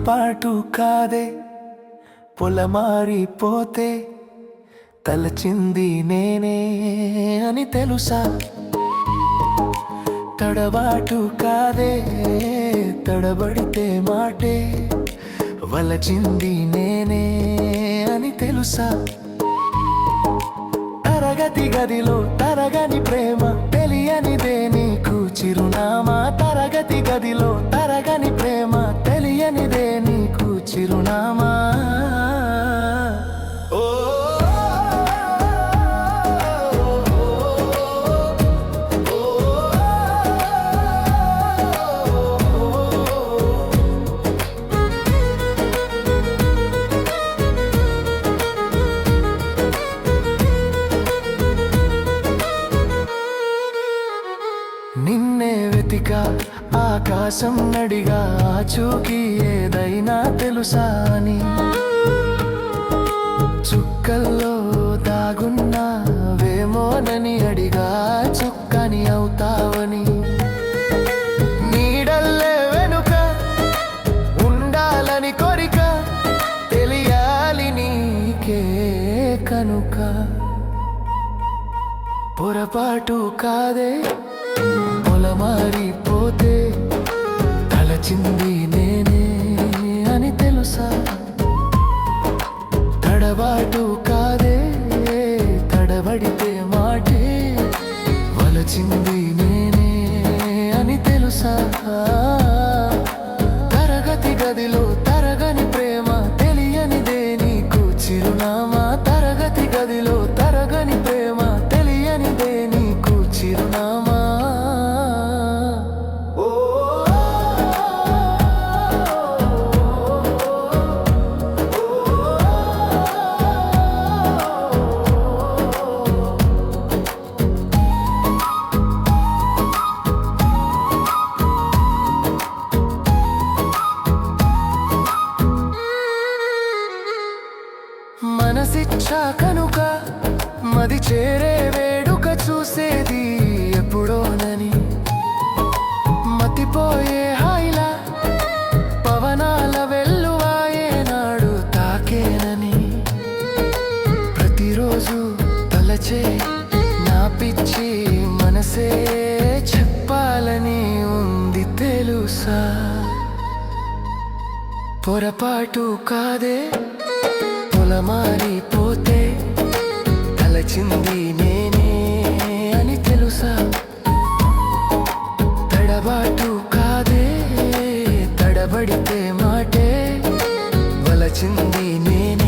పొరపాటు కాదే పొలమారిపోతే తలచింది నేనే అని తెలుసా. తడబాటు కాదే తడబడితే మాటే వలచింది నేనే అని తెలుసా. తరగతి గదిలో తరగని ప్రేమ తెలియనిదే నీకు చిరునామా. తరగతి గదిలో తరగని ప్రేమ తెలియనిదే నీకు చిరునామా. నిన్నే వెతిక ఆకాశం నడిగా ఆచూకీ ఏదైనా తెలుసా అని. చుక్కల్లో దాగున్నావేమోనని అడిగా చుక్కని అవుతావని. నీడల్లే వెనుక ఉండాలని కోరిక తెలియాలి నీకే కనుక. పొరపాటు కాదే పొలమారిపోతే తలచింది నేనే అని తెలుసా. తడబాటు కాదే తడబడితే మాటే వలచింది నేనే అని తెలుసా. తరగతి గదిలో తరగని ప్రేమ తెలియనిదే నీకు చిరునామా. తరగతి గదిలో తరగని ప్రేమ తెలియనిదే నీకు చిరునామా. మనసిచ్చా కనుక మది చేరే వేడుక చూసేది ఎప్పుడోనని. మతిపోయే హాయిలా పవనాల వెల్లువాయే నాడు తాకేనని. ప్రతిరోజు తలచే నా పిచ్చి మనసే చెప్పాలని ఉంది తెలుసా. పొరపాటు కాదే పొలమారిపోతే తలచింది నేనే అని తెలుసా. తడబాటు కాదే తడబడితే మాటే వలచింది నేనే